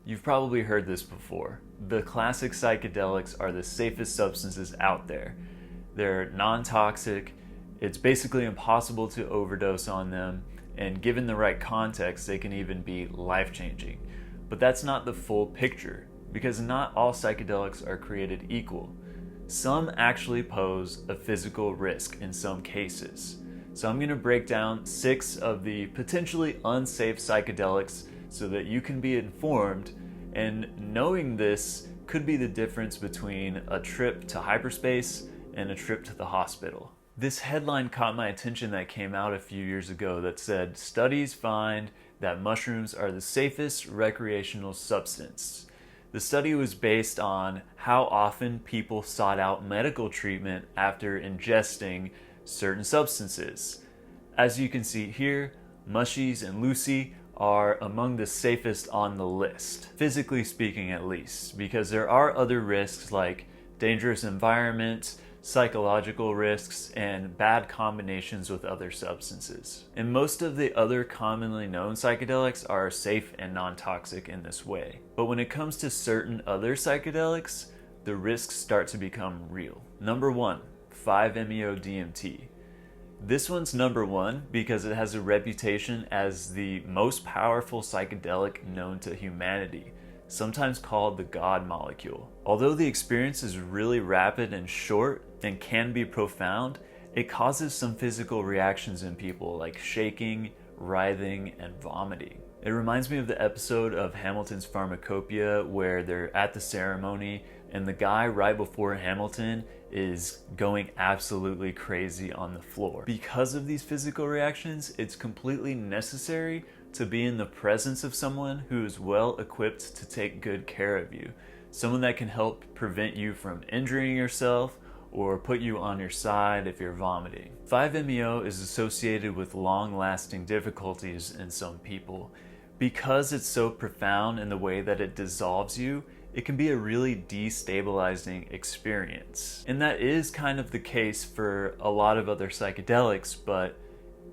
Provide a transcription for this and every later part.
You've probably heard this before. The classic psychedelics are the safest substances out there. They're non-toxic, it's basically impossible to overdose on them, and given the right context, they can even be life-changing. But that's not the full picture, because not all psychedelics are created equal. Some actually pose a physical risk in some cases. So I'm going to break down 6 of the potentially unsafe psychedelics so that you can be informed, and knowing this could be the difference between a trip to hyperspace and a trip to the hospital. This headline caught my attention that came out a few years ago that said, "Studies find that mushrooms are the safest recreational substance." The study was based on how often people sought out medical treatment after ingesting certain substances. As you can see here, mushies and Lucy are among the safest on the list, physically speaking at least, because there are other risks like dangerous environments, psychological risks, and bad combinations with other substances. And most of the other commonly known psychedelics are safe and non-toxic in this way. But when it comes to certain other psychedelics, the risks start to become real. Number 1, 5-MeO-DMT. This one's number 1 because it has a reputation as the most powerful psychedelic known to humanity, sometimes called the God molecule. Although the experience is really rapid and short and can be profound, it causes some physical reactions in people like shaking, writhing, and vomiting. It reminds me of the episode of Hamilton's Pharmacopoeia where they're at the ceremony and the guy right before Hamilton is going absolutely crazy on the floor. Because of these physical reactions, it's completely necessary to be in the presence of someone who is well equipped to take good care of you. Someone that can help prevent you from injuring yourself or put you on your side if you're vomiting. 5-MeO is associated with long-lasting difficulties in some people. Because it's so profound in the way that it dissolves you, it can be a really destabilizing experience. And that is kind of the case for a lot of other psychedelics, but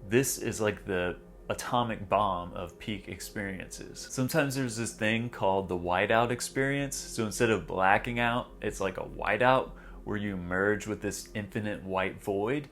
this is like the atomic bomb of peak experiences. Sometimes there's this thing called the whiteout experience. So instead of blacking out, it's like a whiteout where you merge with this infinite white void.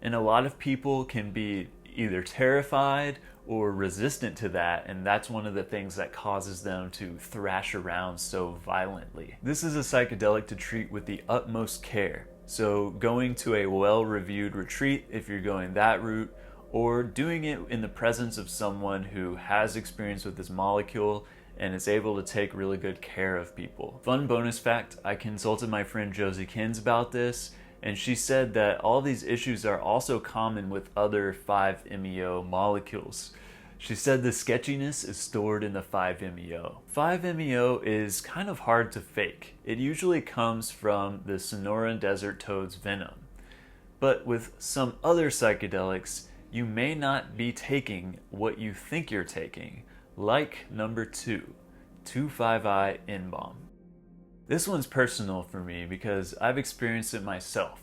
And a lot of people can be either terrified or resistant to that, and that's one of the things that causes them to thrash around so violently. This is a psychedelic to treat with the utmost care. So going to a well-reviewed retreat if you're going that route, or doing it in the presence of someone who has experience with this molecule and is able to take really good care of people. Fun bonus fact, I consulted my friend Josie Kins about this, and she said that all these issues are also common with other 5-MeO molecules. She said the sketchiness is stored in the 5-MeO. 5-MeO is kind of hard to fake. It usually comes from the Sonoran desert toad's venom. But with some other psychedelics, you may not be taking what you think you're taking, like number 2, 2,5-I-N-Bomb. This one's personal for me because I've experienced it myself.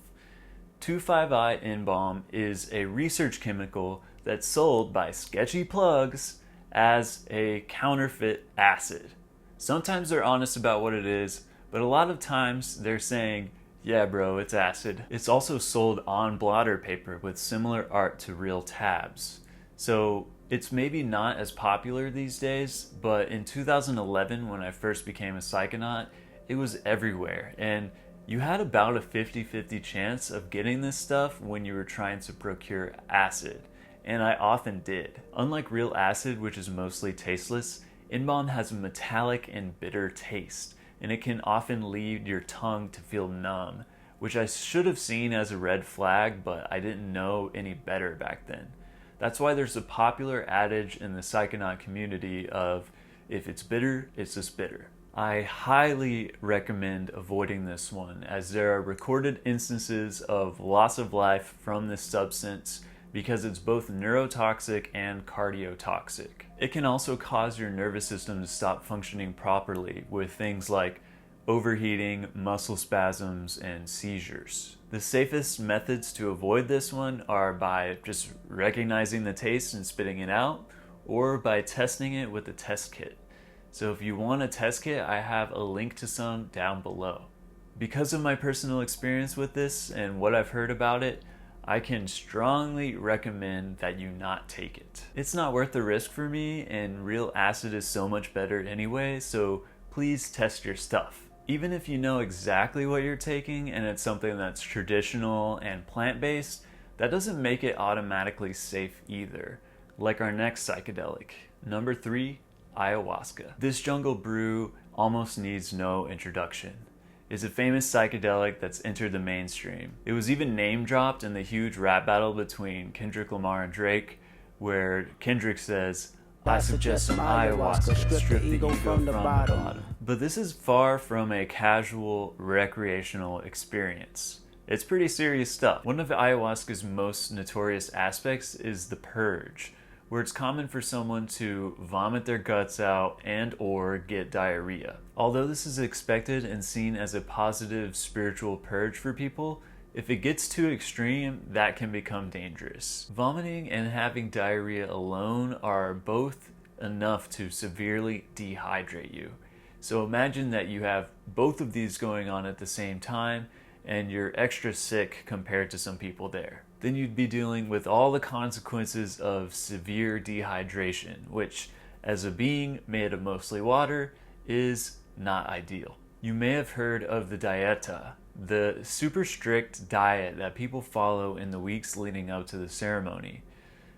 2,5-I-N-Bomb is a research chemical that's sold by sketchy plugs as a counterfeit acid. Sometimes they're honest about what it is, but a lot of times they're saying, "Yeah bro, it's acid." It's also sold on blotter paper with similar art to real tabs. So it's maybe not as popular these days, but in 2011 when I first became a psychonaut, it was everywhere, and you had about a 50-50 chance of getting this stuff when you were trying to procure acid, and I often did. Unlike real acid, which is mostly tasteless, N-Bomb has a metallic and bitter taste, and it can often lead your tongue to feel numb, which I should have seen as a red flag, but I didn't know any better back then. That's why there's a popular adage in the psychonaut community of, if it's bitter, it's just bitter. I highly recommend avoiding this one, as there are recorded instances of loss of life from this substance because it's both neurotoxic and cardiotoxic. It can also cause your nervous system to stop functioning properly with things like overheating, muscle spasms, and seizures. The safest methods to avoid this one are by just recognizing the taste and spitting it out, or by testing it with a test kit. So if you want a test kit, I have a link to some down below. Because of my personal experience with this and what I've heard about it, I can strongly recommend that you not take it. It's not worth the risk for me, and real acid is so much better anyway, so please test your stuff. Even if you know exactly what you're taking and it's something that's traditional and plant-based, that doesn't make it automatically safe either. Like our next psychedelic. Number 3, ayahuasca. This jungle brew almost needs no introduction. It's a famous psychedelic that's entered the mainstream. It was even name dropped in the huge rap battle between Kendrick Lamar and Drake, where Kendrick says, "I suggest some ayahuasca, strip the ego from the bottom." But this is far from a casual recreational experience. It's pretty serious stuff. One of ayahuasca's most notorious aspects is the purge, where it's common for someone to vomit their guts out and or get diarrhea. Although this is expected and seen as a positive spiritual purge for people, if it gets too extreme, that can become dangerous. Vomiting and having diarrhea alone are both enough to severely dehydrate you. So imagine that you have both of these going on at the same time and you're extra sick compared to some people there. Then you'd be dealing with all the consequences of severe dehydration, which, as a being made of mostly water, is not ideal. You may have heard of the dieta, the super strict diet that people follow in the weeks leading up to the ceremony.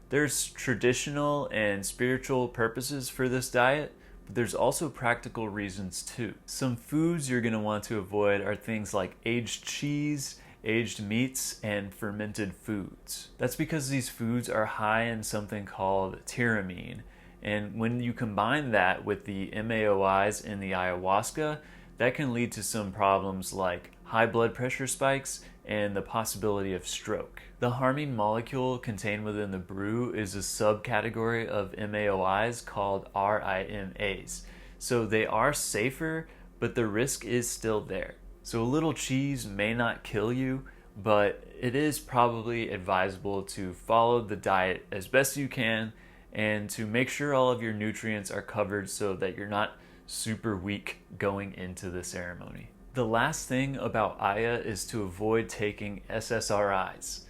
There's traditional and spiritual purposes for this diet, but there's also practical reasons too. Some foods you're going to want to avoid are things like aged cheese, aged meats, and fermented foods. That's because these foods are high in something called tyramine, and when you combine that with the MAOIs in the ayahuasca, that can lead to some problems like high blood pressure spikes and the possibility of stroke. The harming molecule contained within the brew is a subcategory of MAOIs called RIMAs. So they are safer, but the risk is still there. So a little cheese may not kill you, but it is probably advisable to follow the diet as best you can and to make sure all of your nutrients are covered so that you're not super weak going into the ceremony. The last thing about Aya is to avoid taking SSRIs.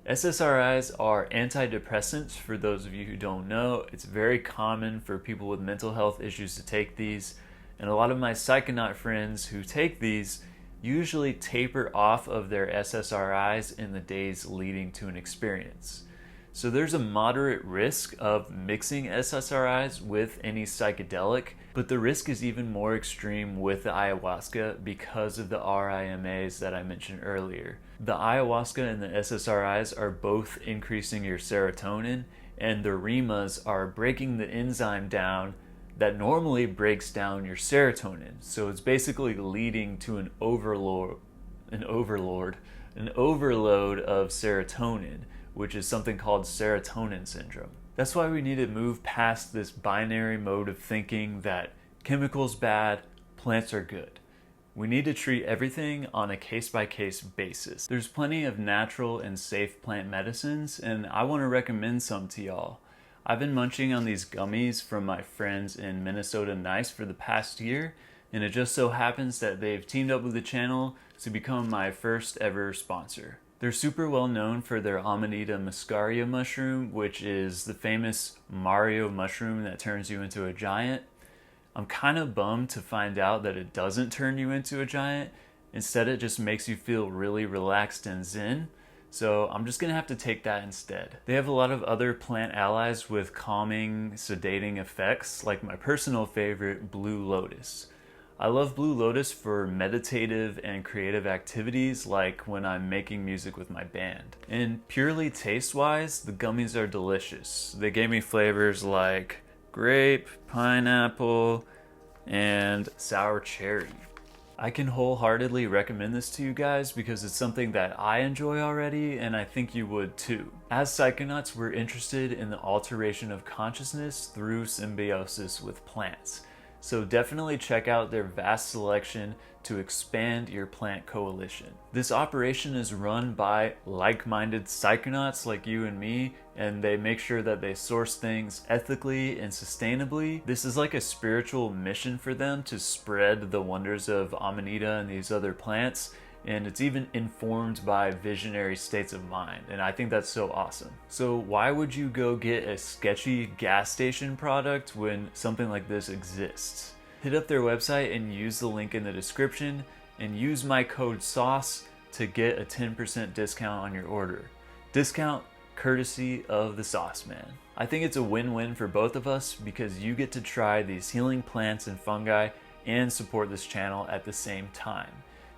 SSRIs are antidepressants. For those of you who don't know, it's very common for people with mental health issues to take these, and a lot of my psychonaut friends who take these usually taper off of their SSRIs in the days leading to an experience. So there's a moderate risk of mixing SSRIs with any psychedelic, but the risk is even more extreme with the ayahuasca because of the RIMAs that I mentioned earlier. The ayahuasca and the SSRIs are both increasing your serotonin, and the RIMAs are breaking the enzyme down that normally breaks down your serotonin. So it's basically leading to an overload of serotonin, which is something called serotonin syndrome. That's why we need to move past this binary mode of thinking that chemicals bad, plants are good. We need to treat everything on a case-by-case basis. There's plenty of natural and safe plant medicines, and I want to recommend some to y'all. I've been munching on these gummies from my friends in Minnesota Nice for the past year, and it just so happens that they've teamed up with the channel to become my first ever sponsor. They're super well known for their Amanita muscaria mushroom, which is the famous Mario mushroom that turns you into a giant. I'm kind of bummed to find out that it doesn't turn you into a giant. Instead, it just makes you feel really relaxed and zen. So I'm just gonna have to take that instead. They have a lot of other plant allies with calming, sedating effects, like my personal favorite, Blue Lotus. I love Blue Lotus for meditative and creative activities, like when I'm making music with my band. And purely taste-wise, the gummies are delicious. They gave me flavors like grape, pineapple, and sour cherry. I can wholeheartedly recommend this to you guys because it's something that I enjoy already, and I think you would too. As psychonauts, we're interested in the alteration of consciousness through symbiosis with plants. So definitely check out their vast selection to expand your plant coalition. This operation is run by like-minded psychonauts like you and me, and they make sure that they source things ethically and sustainably. This is like a spiritual mission for them to spread the wonders of Amanita and these other plants, and it's even informed by visionary states of mind, and I think that's so awesome. So why would you go get a sketchy gas station product when something like this exists? Hit up their website and use the link in the description, and use my code SAUCE to get a 10% discount on your order. Discount courtesy of the Sauce Man. I think it's a win-win for both of us because you get to try these healing plants and fungi and support this channel at the same time.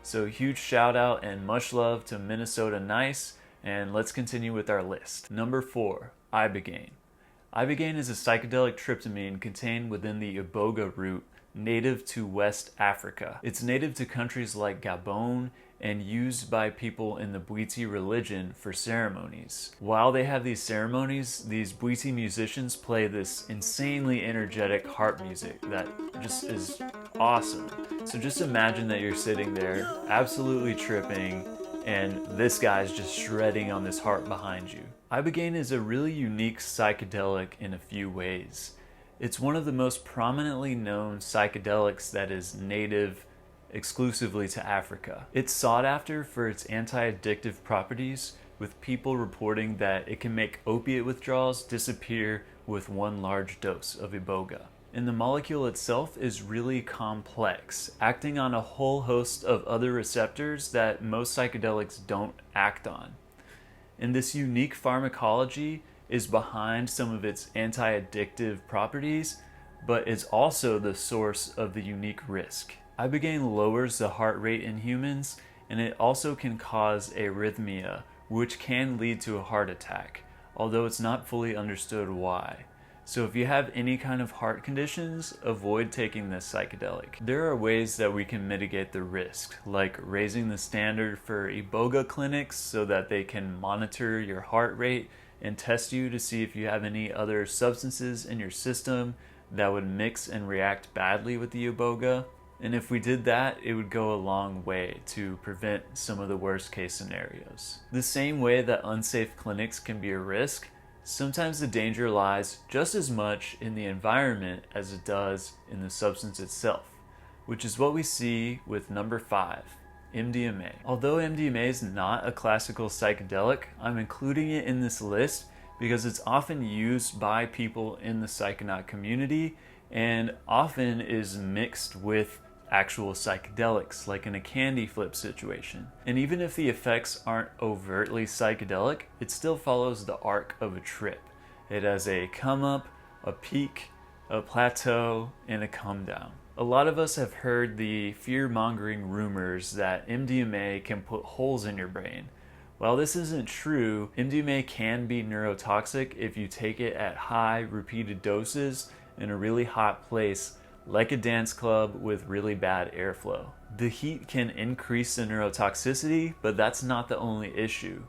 So huge shout out and much love to Minnesota Nice, and let's continue with our list. Number 4, Iboga. Iboga is a psychedelic tryptamine contained within the Iboga root, native to West Africa. It's native to countries like Gabon and used by people in the Bwiti religion for ceremonies. While they have these ceremonies, these Bwiti musicians play this insanely energetic harp music that just is awesome. So just imagine that you're sitting there absolutely tripping and this guy's just shredding on this harp behind you. Iboga is a really unique psychedelic in a few ways. It's one of the most prominently known psychedelics that is native exclusively to Africa. It's sought after for its anti-addictive properties, with people reporting that it can make opiate withdrawals disappear with one large dose of Iboga. And the molecule itself is really complex, acting on a whole host of other receptors that most psychedelics don't act on. And this unique pharmacology is behind some of its anti-addictive properties, but it's also the source of the unique risk. Iboga lowers the heart rate in humans, and it also can cause arrhythmia, which can lead to a heart attack, although it's not fully understood why. So if you have any kind of heart conditions, avoid taking this psychedelic. There are ways that we can mitigate the risk, like raising the standard for Iboga clinics so that they can monitor your heart rate and test you to see if you have any other substances in your system that would mix and react badly with the Iboga. And if we did that, it would go a long way to prevent some of the worst case scenarios. The same way that unsafe clinics can be a risk, sometimes the danger lies just as much in the environment as it does in the substance itself, which is what we see with number 5, MDMA. Although MDMA is not a classical psychedelic, I'm including it in this list because it's often used by people in the psychonaut community and often is mixed with actual psychedelics, like in a candy flip situation. And even if the effects aren't overtly psychedelic, it still follows the arc of a trip. It has a come up, a peak, a plateau, and a come down. A lot of us have heard the fear-mongering rumors that MDMA can put holes in your brain. While this isn't true, MDMA can be neurotoxic if you take it at high, repeated doses in a really hot place, like a dance club with really bad airflow. The heat can increase the neurotoxicity, but that's not the only issue.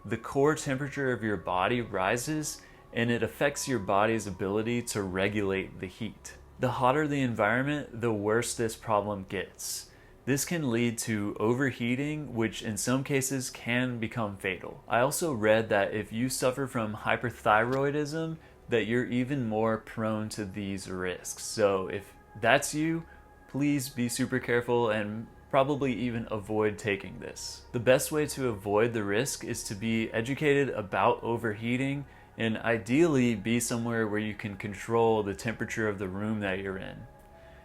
The core temperature of your body rises, and it affects your body's ability to regulate the heat. The hotter the environment, the worse this problem gets. This can lead to overheating, which in some cases can become fatal. I also read that if you suffer from hyperthyroidism, that you're even more prone to these risks. So if that's you, please be super careful and probably even avoid taking this. The best way to avoid the risk is to be educated about overheating and ideally be somewhere where you can control the temperature of the room that you're in.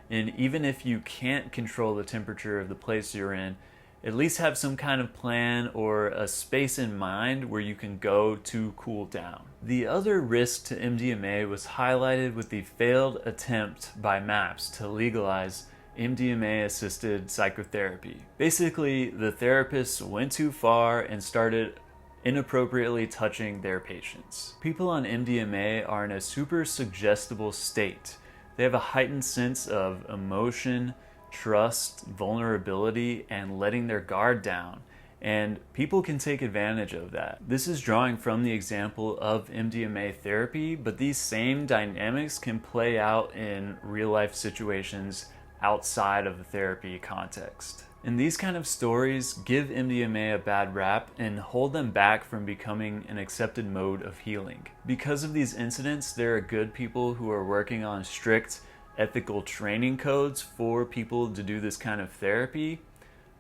And even if you can't control the temperature of the place you're in, at least have some kind of plan or a space in mind where you can go to cool down. The other risk to MDMA was highlighted with the failed attempt by MAPS to legalize MDMA-assisted psychotherapy. Basically, the therapists went too far and started inappropriately touching their patients. People on MDMA are in a super suggestible state. They have a heightened sense of emotion, trust, vulnerability, and letting their guard down. And people can take advantage of that. This is drawing from the example of MDMA therapy, but these same dynamics can play out in real life situations outside of the therapy context. And these kind of stories give MDMA a bad rap and hold them back from becoming an accepted mode of healing. Because of these incidents, there are good people who are working on strict ethical training codes for people to do this kind of therapy.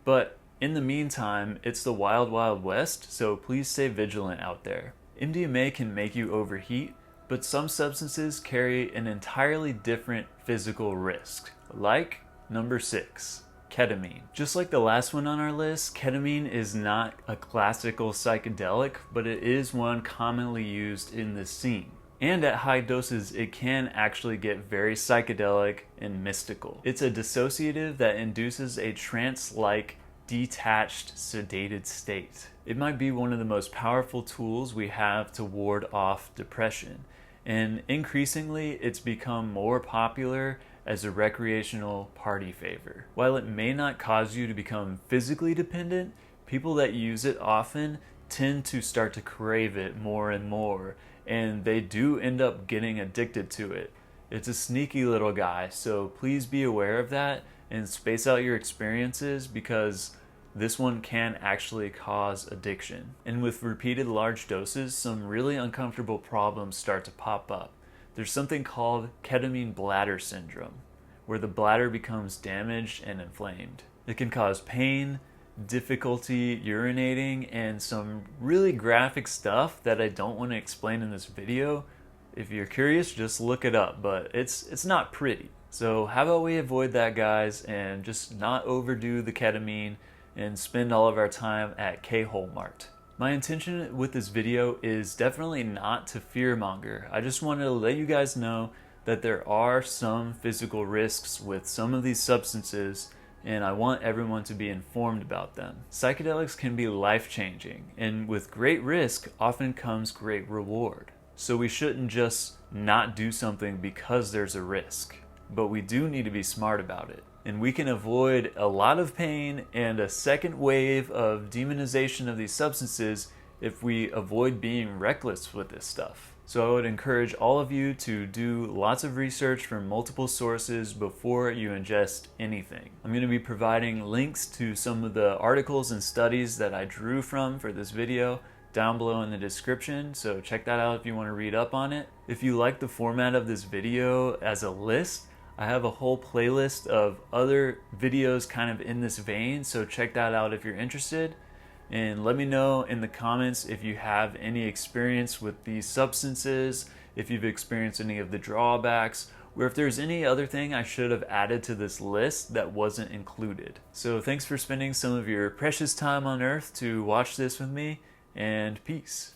But in the meantime, it's the wild, wild west, so please stay vigilant out there. MDMA can make you overheat, but some substances carry an entirely different physical risk, like number 6. Ketamine. Just like the last one on our list, ketamine is not a classical psychedelic, but it is one commonly used in this scene. And at high doses, it can actually get very psychedelic and mystical. It's a dissociative that induces a trance-like, detached, sedated state. It might be one of the most powerful tools we have to ward off depression. And increasingly, it's become more popular as a recreational party favor. While it may not cause you to become physically dependent, people that use it often tend to start to crave it more and more, and they do end up getting addicted to it. It's a sneaky little guy, so please be aware of that and space out your experiences, because this one can actually cause addiction. And with repeated large doses, some really uncomfortable problems start to pop up. There's something called ketamine bladder syndrome, where the bladder becomes damaged and inflamed. It can cause pain, difficulty urinating, and some really graphic stuff that I don't want to explain in this video. If you're curious, just look it up, but it's not pretty. So how about we avoid that, guys, and just not overdo the ketamine and spend all of our time at K-Hole Mart. My intention with this video is definitely not to fearmonger. I just wanted to let you guys know that there are some physical risks with some of these substances, and I want everyone to be informed about them. Psychedelics can be life-changing, and with great risk often comes great reward. So we shouldn't just not do something because there's a risk, but we do need to be smart about it. And we can avoid a lot of pain and a second wave of demonization of these substances if we avoid being reckless with this stuff. So I would encourage all of you to do lots of research from multiple sources before you ingest anything. I'm going to be providing links to some of the articles and studies that I drew from for this video down below in the description, so check that out if you want to read up on it. If you like the format of this video as a list, I have a whole playlist of other videos kind of in this vein, so check that out if you're interested. And let me know in the comments if you have any experience with these substances, if you've experienced any of the drawbacks, or if there's any other thing I should have added to this list that wasn't included. So thanks for spending some of your precious time on Earth to watch this with me, and peace.